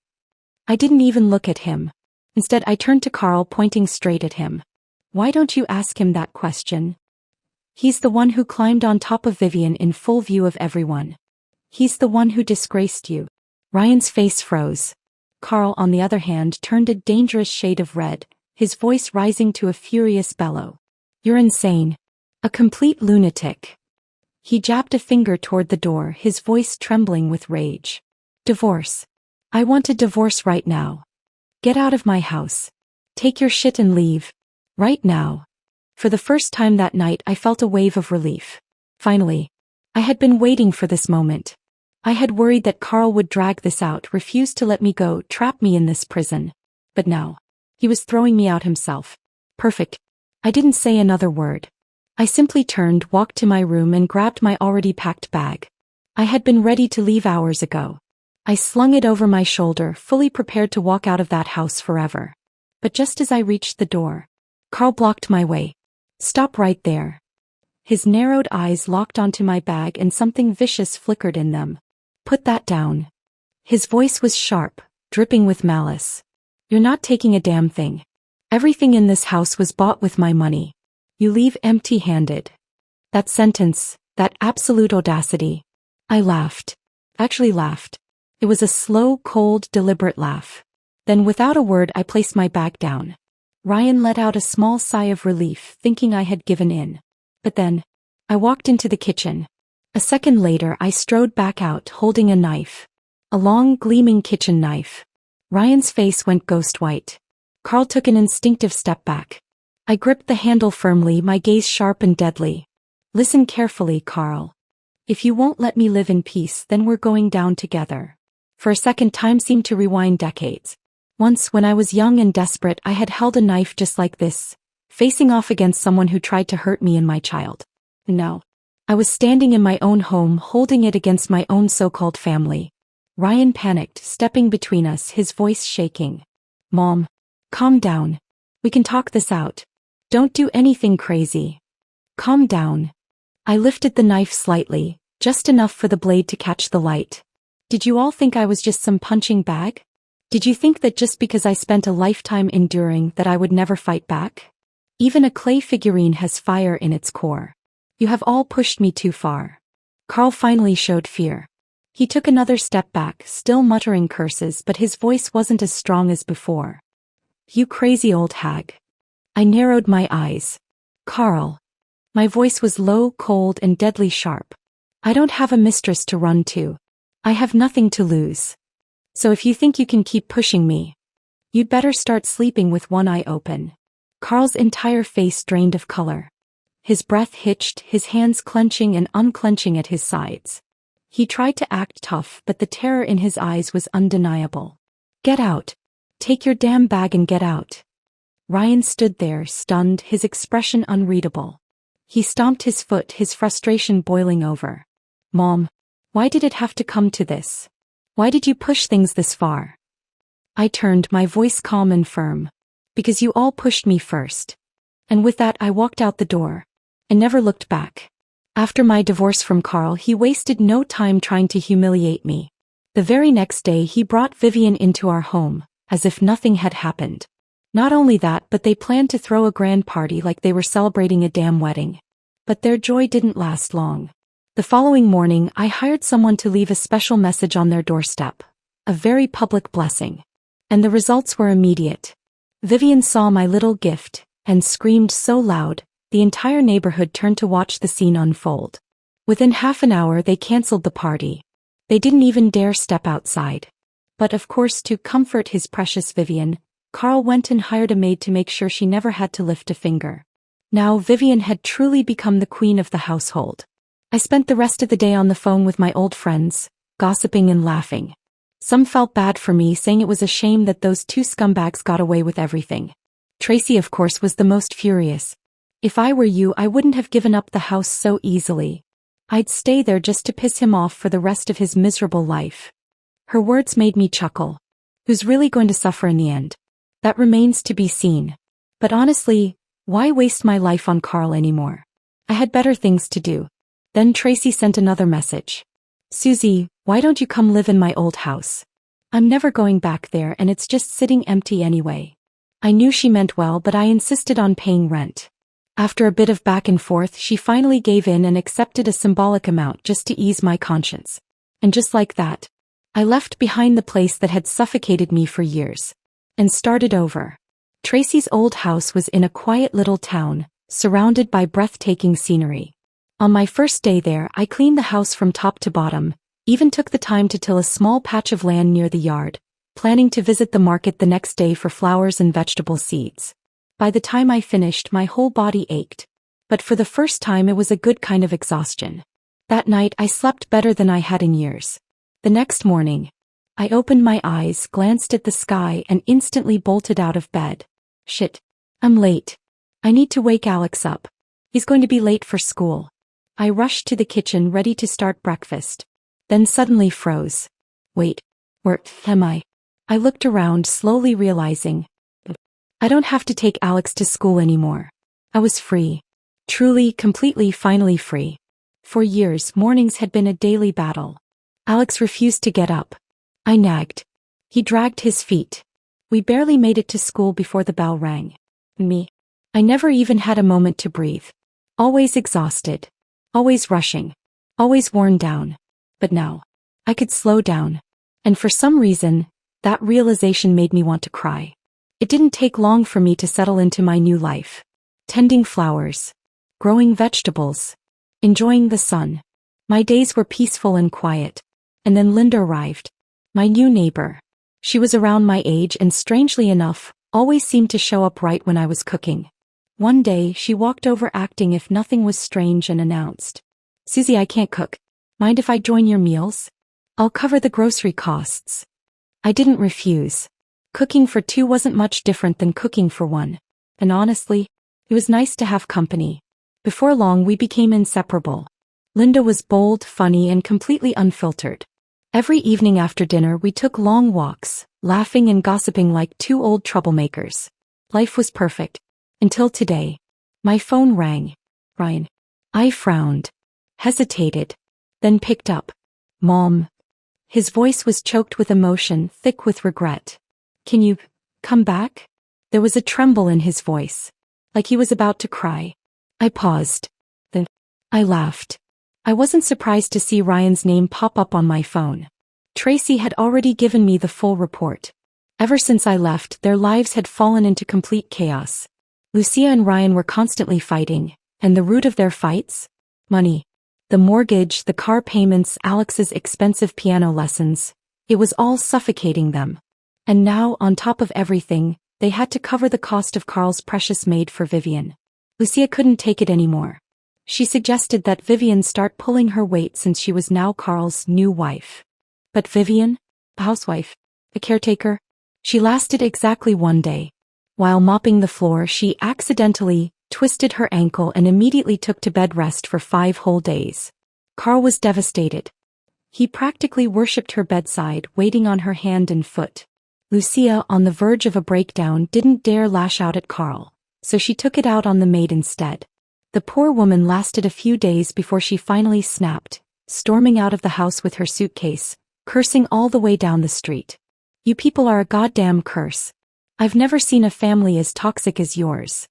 I didn't even look at him. Instead, I turned to Carl, pointing straight at him. Why don't you ask him that question? He's the one who climbed on top of Vivian in full view of everyone. He's the one who disgraced you. Ryan's face froze. Carl, on the other hand, turned a dangerous shade of red, his voice rising to a furious bellow. You're insane. A complete lunatic. He jabbed a finger toward the door, his voice trembling with rage. Divorce. I want a divorce right now. Get out of my house. Take your shit and leave. Right now. For the first time that night, I felt a wave of relief. Finally. I had been waiting for this moment. I had worried that Carl would drag this out, refuse to let me go, trap me in this prison. But now. He was throwing me out himself. Perfect. I didn't say another word. I simply turned, walked to my room and grabbed my already packed bag. I had been ready to leave hours ago. I slung it over my shoulder, fully prepared to walk out of that house forever. But just as I reached the door, Carl blocked my way. "Stop right there." His narrowed eyes locked onto my bag and something vicious flickered in them. "Put that down." His voice was sharp, dripping with malice. "You're not taking a damn thing. Everything in this house was bought with my money. You leave empty-handed." That sentence, that absolute audacity. I laughed. Actually laughed. It was a slow, cold, deliberate laugh. Then without a word I placed my bag down. Ryan let out a small sigh of relief, thinking I had given in. But then, I walked into the kitchen. A second later I strode back out holding a knife. A long, gleaming kitchen knife. Ryan's face went ghost white. Carl took an instinctive step back. I gripped the handle firmly, my gaze sharp and deadly. "Listen carefully, Carl. If you won't let me live in peace, then we're going down together." For a second, time seemed to rewind decades. Once, when I was young and desperate, I had held a knife just like this, facing off against someone who tried to hurt me and my child. Now, I was standing in my own home, holding it against my own so-called family. Ryan panicked, stepping between us, his voice shaking. "Mom, calm down. We can talk this out. Don't do anything crazy. Calm down." I lifted the knife slightly, just enough for the blade to catch the light. "Did you all think I was just some punching bag? Did you think that just because I spent a lifetime enduring that I would never fight back? Even a clay figurine has fire in its core. You have all pushed me too far." Carl finally showed fear. He took another step back, still muttering curses, but his voice wasn't as strong as before. "You crazy old hag." I narrowed my eyes. "Carl." My voice was low, cold, and deadly sharp. "I don't have a mistress to run to. I have nothing to lose. So if you think you can keep pushing me, you'd better start sleeping with one eye open." Carl's entire face drained of color. His breath hitched, his hands clenching and unclenching at his sides. He tried to act tough, but the terror in his eyes was undeniable. "Get out. Take your damn bag and get out." Ryan stood there, stunned, his expression unreadable. He stomped his foot, his frustration boiling over. "Mom, why did it have to come to this? Why did you push things this far?" I turned, my voice calm and firm. "Because you all pushed me first." And with that I walked out the door, and never looked back. After my divorce from Carl, he wasted no time trying to humiliate me. The very next day he brought Vivian into our home, as if nothing had happened. Not only that, but they planned to throw a grand party like they were celebrating a damn wedding. But their joy didn't last long. The following morning I hired someone to leave a special message on their doorstep. A very public blessing. And the results were immediate. Vivian saw my little gift, and screamed so loud, the entire neighborhood turned to watch the scene unfold. Within half an hour they canceled the party. They didn't even dare step outside. But of course, to comfort his precious Vivian, Carl went and hired a maid to make sure she never had to lift a finger. Now Vivian had truly become the queen of the household. I spent the rest of the day on the phone with my old friends, gossiping and laughing. Some felt bad for me, saying it was a shame that those two scumbags got away with everything. Tracy, of course, was the most furious. "If I were you, I wouldn't have given up the house so easily. I'd stay there just to piss him off for the rest of his miserable life." Her words made me chuckle. Who's really going to suffer in the end? That remains to be seen. But honestly, why waste my life on Carl anymore? I had better things to do. Then Tracy sent another message. "Susie, why don't you come live in my old house? I'm never going back there and it's just sitting empty anyway." I knew she meant well, but I insisted on paying rent. After a bit of back and forth, she finally gave in and accepted a symbolic amount just to ease my conscience. And just like that, I left behind the place that had suffocated me for years. And started over. Tracy's old house was in a quiet little town, surrounded by breathtaking scenery. On my first day there, I cleaned the house from top to bottom, even took the time to till a small patch of land near the yard, planning to visit the market the next day for flowers and vegetable seeds. By the time I finished, my whole body ached. But for the first time, it was a good kind of exhaustion. That night, I slept better than I had in years. The next morning, I opened my eyes, glanced at the sky, and instantly bolted out of bed. Shit. I'm late. I need to wake Alex up. He's going to be late for school. I rushed to the kitchen ready to start breakfast. Then suddenly froze. Wait, Where am I? I looked around, slowly realizing I don't have to take Alex to school anymore. I was free. Truly, completely, finally free. For years, mornings had been a daily battle. Alex refused to get up. I nagged. He dragged his feet. We barely made it to school before the bell rang. Me. I never even had a moment to breathe. Always exhausted. Always rushing. Always worn down. But now, I could slow down. And for some reason, that realization made me want to cry. It didn't take long for me to settle into my new life. Tending flowers. Growing vegetables. Enjoying the sun. My days were peaceful and quiet. And then Linda arrived. My new neighbor. She was around my age and, strangely enough, always seemed to show up right when I was cooking. One day, she walked over acting if nothing was strange and announced, "Susie, I can't cook. Mind if I join your meals? I'll cover the grocery costs." I didn't refuse. Cooking for two wasn't much different than cooking for one. And honestly, it was nice to have company. Before long, we became inseparable. Linda was bold, funny, and completely unfiltered. Every evening after dinner, we took long walks, laughing and gossiping like two old troublemakers. Life was perfect. Until today. My phone rang. Ryan. I frowned. Hesitated. Then picked up. "Mom." His voice was choked with emotion, thick with regret. "Can you come back?" There was a tremble in his voice. Like he was about to cry. I paused. Then I laughed. I wasn't surprised to see Ryan's name pop up on my phone. Tracy had already given me the full report. Ever since I left, their lives had fallen into complete chaos. Lucia and Ryan were constantly fighting, and the root of their fights? Money. The mortgage, the car payments, Alex's expensive piano lessons. It was all suffocating them. And now, on top of everything, they had to cover the cost of Carl's precious maid for Vivian. Lucia couldn't take it anymore. She suggested that Vivian start pulling her weight since she was now Carl's new wife. But Vivian? A housewife? A caretaker? She lasted exactly one day. While mopping the floor, she accidentally twisted her ankle and immediately took to bed rest for 5 whole days. Carl was devastated. He practically worshipped her bedside, waiting on her hand and foot. Lucia, on the verge of a breakdown, didn't dare lash out at Carl, so she took it out on the maid instead. The poor woman lasted a few days before she finally snapped, storming out of the house with her suitcase, cursing all the way down the street. "You people are a goddamn curse. I've never seen a family as toxic as yours."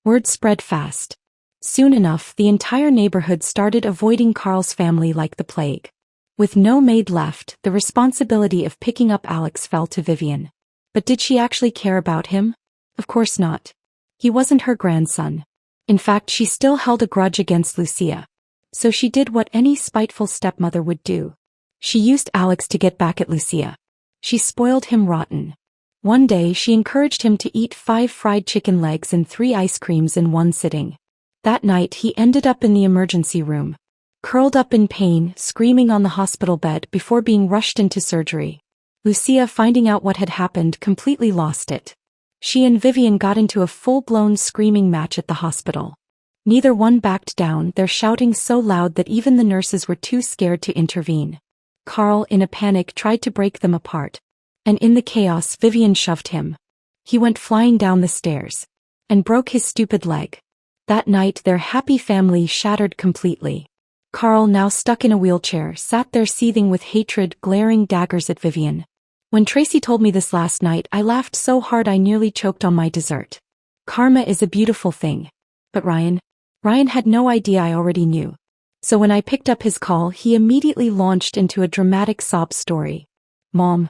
Word spread fast. Soon enough, the entire neighborhood started avoiding Carl's family like the plague. With no maid left, the responsibility of picking up Alex fell to Vivian. But did she actually care about him? Of course not. He wasn't her grandson. In fact, she still held a grudge against Lucia. So she did what any spiteful stepmother would do. She used Alex to get back at Lucia. She spoiled him rotten. One day, she encouraged him to eat 5 fried chicken legs and 3 ice creams in one sitting. That night, he ended up in the emergency room, curled up in pain, screaming on the hospital bed before being rushed into surgery. Lucia, finding out what had happened, completely lost it. She and Vivian got into a full-blown screaming match at the hospital. Neither one backed down, their shouting so loud that even the nurses were too scared to intervene. Carl, in a panic, tried to break them apart. And in the chaos, Vivian shoved him. He went flying down the stairs. And broke his stupid leg. That night, their happy family shattered completely. Carl, now stuck in a wheelchair, sat there seething with hatred, glaring daggers at Vivian. When Tracy told me this last night, I laughed so hard I nearly choked on my dessert. Karma is a beautiful thing. But Ryan had no idea I already knew. So when I picked up his call, he immediately launched into a dramatic sob story. "Mom,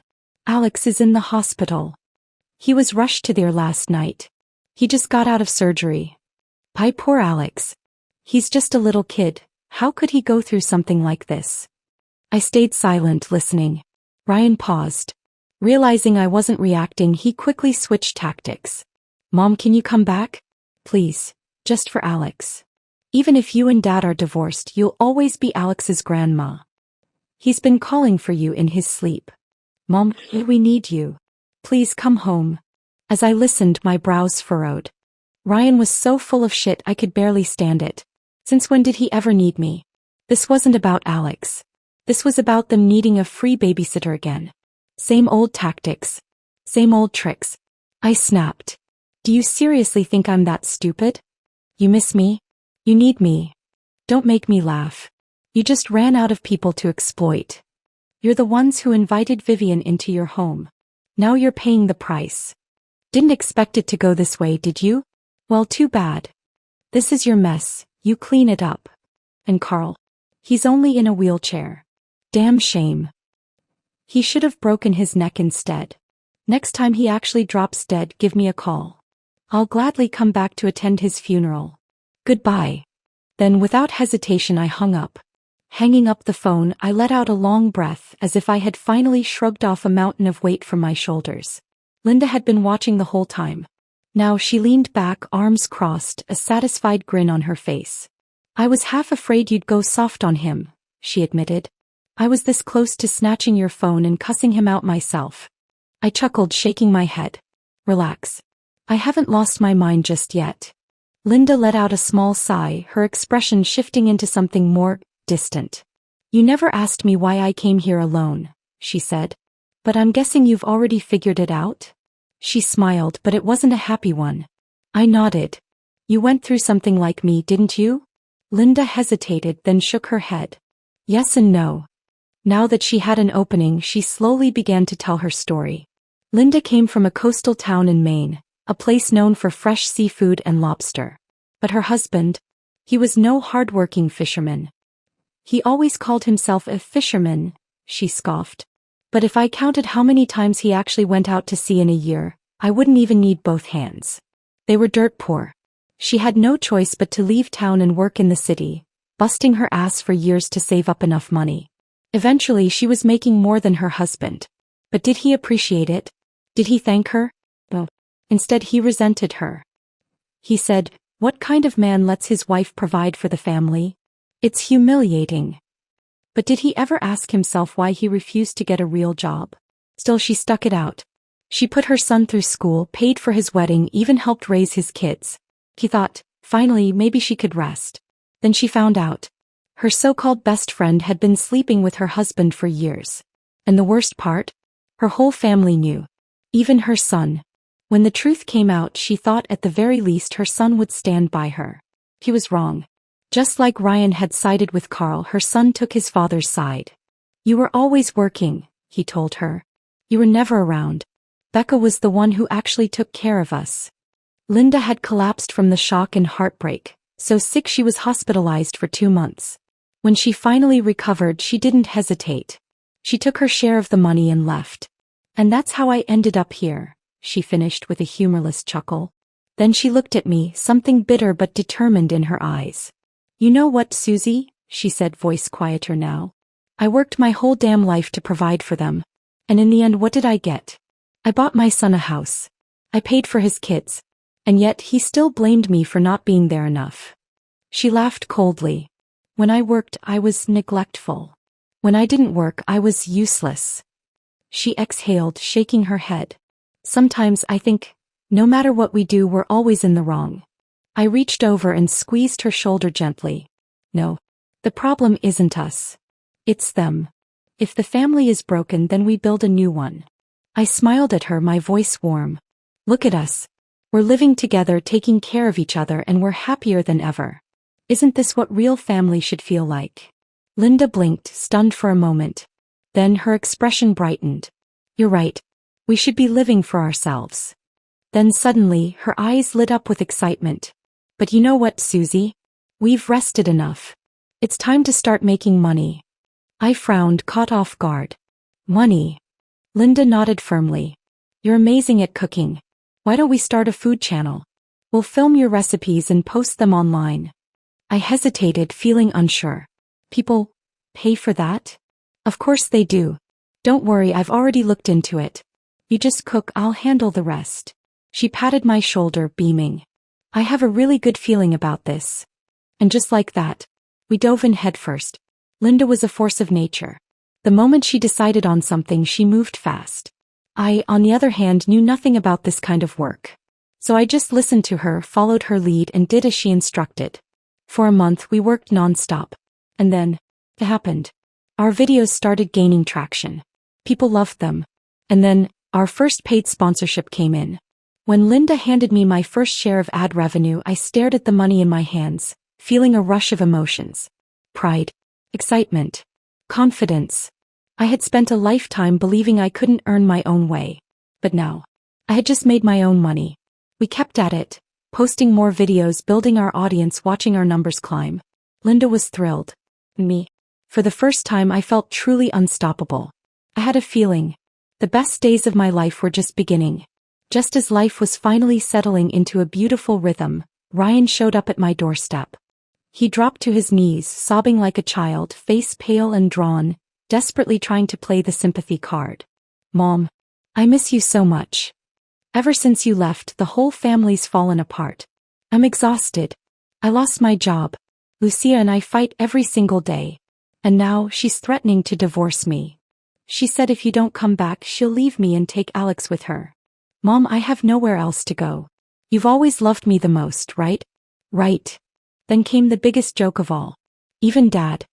Alex is in the hospital. He was rushed to there last night. He just got out of surgery. Poor Alex. He's just a little kid. How could he go through something like this?" I stayed silent, listening. Ryan paused. Realizing I wasn't reacting, he quickly switched tactics. "Mom, can you come back? Please, just for Alex. Even if you and Dad are divorced, you'll always be Alex's grandma. He's been calling for you in his sleep. Mom, we need you. Please come home." As I listened, my brows furrowed. Ryan was so full of shit I could barely stand it. Since when did he ever need me? This wasn't about Alex. This was about them needing a free babysitter again. Same old tactics. Same old tricks. I snapped. Do you seriously think I'm that stupid? You miss me? You need me. Don't make me laugh. You just ran out of people to exploit. You're the ones who invited Vivian into your home. Now you're paying the price. Didn't expect it to go this way, did you? Well, too bad. This is your mess, you clean it up. And Carl? He's only in a wheelchair. Damn shame. He should have broken his neck instead. Next time he actually drops dead, give me a call. I'll gladly come back to attend his funeral. Goodbye. Then without hesitation I hung up. Hanging up the phone, I let out a long breath as if I had finally shrugged off a mountain of weight from my shoulders. Linda had been watching the whole time. Now she leaned back, arms crossed, a satisfied grin on her face. I was half afraid you'd go soft on him, she admitted. I was this close to snatching your phone and cussing him out myself. I chuckled, shaking my head. Relax. I haven't lost my mind just yet. Linda let out a small sigh, her expression shifting into something more distant. You never asked me why I came here alone, she said. But I'm guessing you've already figured it out? She smiled, but it wasn't a happy one. I nodded. You went through something like me, didn't you? Linda hesitated, then shook her head. Yes and no. Now that she had an opening, she slowly began to tell her story. Linda came from a coastal town in Maine, a place known for fresh seafood and lobster. But her husband, he was no hard-working fisherman. He always called himself a fisherman, she scoffed. But if I counted how many times he actually went out to sea in a year, I wouldn't even need both hands. They were dirt poor. She had no choice but to leave town and work in the city, busting her ass for years to save up enough money. Eventually she was making more than her husband. But did he appreciate it? Did he thank her? No. Instead he resented her. He said, what kind of man lets his wife provide for the family? It's humiliating. But did he ever ask himself why he refused to get a real job? Still she stuck it out. She put her son through school, paid for his wedding, even helped raise his kids. He thought, finally, maybe she could rest. Then she found out. Her so-called best friend had been sleeping with her husband for years. And the worst part? Her whole family knew. Even her son. When the truth came out, she thought at the very least her son would stand by her. He was wrong. Just like Ryan had sided with Carl, her son took his father's side. You were always working, he told her. You were never around. Becca was the one who actually took care of us. Linda had collapsed from the shock and heartbreak, so sick she was hospitalized for 2 months. When she finally recovered, she didn't hesitate. She took her share of the money and left. And that's how I ended up here, she finished with a humorless chuckle. Then she looked at me, something bitter but determined in her eyes. You know what, Susie, she said, voice quieter now. I worked my whole damn life to provide for them. And in the end, what did I get? I bought my son a house. I paid for his kids. And yet he still blamed me for not being there enough. She laughed coldly. When I worked, I was neglectful. When I didn't work, I was useless. She exhaled, shaking her head. Sometimes I think, no matter what we do, we're always in the wrong. I reached over and squeezed her shoulder gently. No, the problem isn't us. It's them. If the family is broken, then we build a new one. I smiled at her, my voice warm. Look at us. We're living together, taking care of each other, and we're happier than ever. Isn't this what real family should feel like? Linda blinked, stunned for a moment. Then her expression brightened. You're right. We should be living for ourselves. Then suddenly, her eyes lit up with excitement. But you know what, Susie? We've rested enough. It's time to start making money. I frowned, caught off guard. Money. Linda nodded firmly. You're amazing at cooking. Why don't we start a food channel? We'll film your recipes and post them online. I hesitated, feeling unsure. People pay for that? Of course they do. Don't worry, I've already looked into it. You just cook, I'll handle the rest. She patted my shoulder, beaming. I have a really good feeling about this. And just like that, we dove in headfirst. Linda was a force of nature. The moment she decided on something, she moved fast. I, on the other hand, knew nothing about this kind of work. So I just listened to her, followed her lead, and did as she instructed. For a month, we worked non-stop. And then, it happened. Our videos started gaining traction. People loved them. And then, our first paid sponsorship came in. When Linda handed me my first share of ad revenue, I stared at the money in my hands, feeling a rush of emotions. Pride, excitement, confidence. I had spent a lifetime believing I couldn't earn my own way. But now, I had just made my own money. We kept at it, posting more videos, building our audience, watching our numbers climb. Linda was thrilled. Me. For the first time, I felt truly unstoppable. I had a feeling. The best days of my life were just beginning. Just as life was finally settling into a beautiful rhythm, Ryan showed up at my doorstep. He dropped to his knees, sobbing like a child, face pale and drawn, desperately trying to play the sympathy card. Mom, I miss you so much. Ever since you left, the whole family's fallen apart. I'm exhausted. I lost my job. Lucia and I fight every single day. And now she's threatening to divorce me. She said if you don't come back, she'll leave me and take Alex with her. Mom, I have nowhere else to go. You've always loved me the most, right? Right. Then came the biggest joke of all. Even Dad.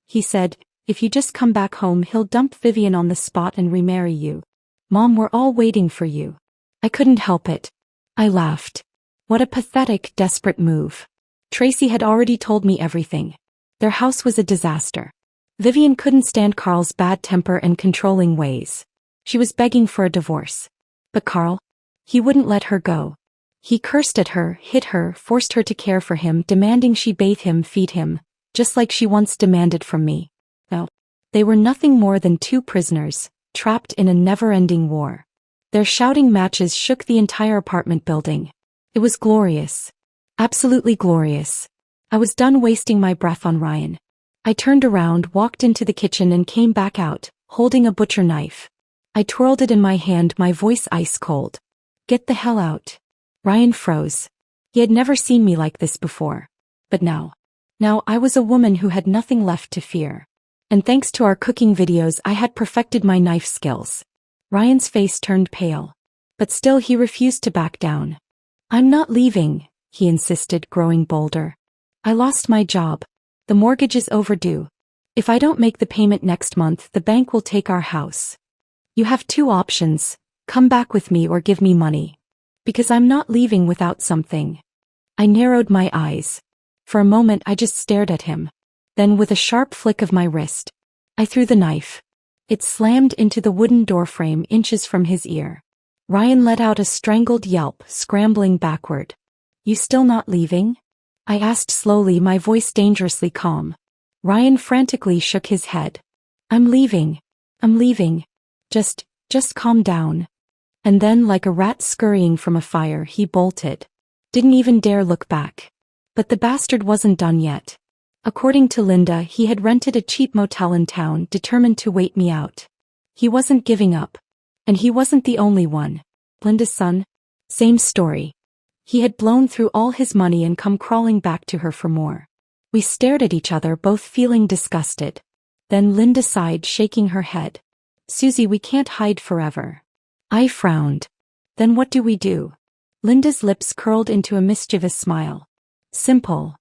He said, if you just come back home, he'll dump Vivian on the spot and remarry you. Mom, we're all waiting for you. I couldn't help it. I laughed. What a pathetic, desperate move. Tracy had already told me everything. Their house was a disaster. Vivian couldn't stand Carl's bad temper and controlling ways. She was begging for a divorce. But Carl? He wouldn't let her go. He cursed at her, hit her, forced her to care for him, demanding she bathe him, feed him, just like she once demanded from me. No. They were nothing more than two prisoners, trapped in a never-ending war. Their shouting matches shook the entire apartment building. It was glorious. Absolutely glorious. I was done wasting my breath on Ryan. I turned around, walked into the kitchen and came back out, holding a butcher knife. I twirled it in my hand, my voice ice cold. Get the hell out. Ryan froze. He had never seen me like this before. But now I was a woman who had nothing left to fear. And thanks to our cooking videos, I had perfected my knife skills. Ryan's face turned pale. But still he refused to back down. I'm not leaving, he insisted, growing bolder. I lost my job. The mortgage is overdue. If I don't make the payment next month, the bank will take our house. You have two options, come back with me or give me money. Because I'm not leaving without something. I narrowed my eyes. For a moment I just stared at him. Then with a sharp flick of my wrist, I threw the knife. It slammed into the wooden doorframe inches from his ear. Ryan let out a strangled yelp, scrambling backward. You still not leaving? I asked slowly, my voice dangerously calm. Ryan frantically shook his head. I'm leaving. Just calm down. And then, like a rat scurrying from a fire, he bolted. Didn't even dare look back. But the bastard wasn't done yet. According to Linda, he had rented a cheap motel in town, determined to wait me out. He wasn't giving up. And he wasn't the only one. Linda's son? Same story. He had blown through all his money and come crawling back to her for more. We stared at each other, both feeling disgusted. Then Linda sighed, shaking her head. Susie, we can't hide forever. I frowned. Then what do we do? Linda's lips curled into a mischievous smile. Simple.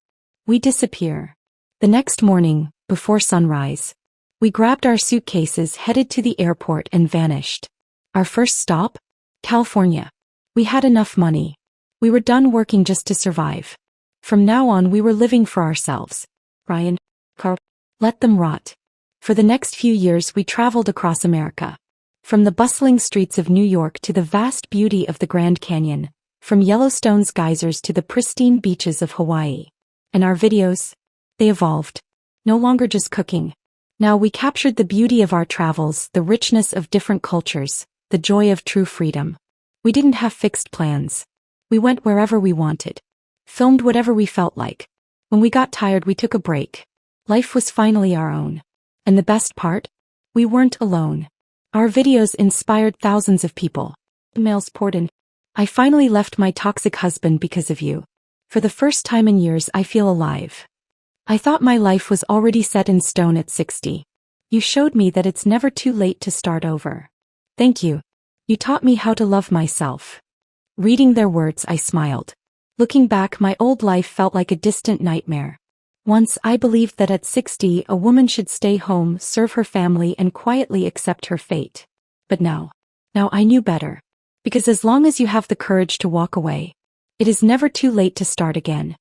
We disappear. The next morning, before sunrise, we grabbed our suitcases, headed to the airport and vanished. Our first stop? California. We had enough money. We were done working just to survive. From now on we were living for ourselves. Ryan, Carl, let them rot. For the next few years we traveled across America. From the bustling streets of New York to the vast beauty of the Grand Canyon, from Yellowstone's geysers to the pristine beaches of Hawaii. And our videos? They evolved. No longer just cooking. Now we captured the beauty of our travels, the richness of different cultures, the joy of true freedom. We didn't have fixed plans. We went wherever we wanted. Filmed whatever we felt like. When we got tired, we took a break. Life was finally our own. And the best part? We weren't alone. Our videos inspired thousands of people. Emails poured in. I finally left my toxic husband because of you. For the first time in years, I feel alive. I thought my life was already set in stone at 60. You showed me that it's never too late to start over. Thank you. You taught me how to love myself. Reading their words, I smiled. Looking back, my old life felt like a distant nightmare. Once I believed that at 60, a woman should stay home, serve her family, and quietly accept her fate. But now, Now I knew better. Because as long as you have the courage to walk away, it is never too late to start again.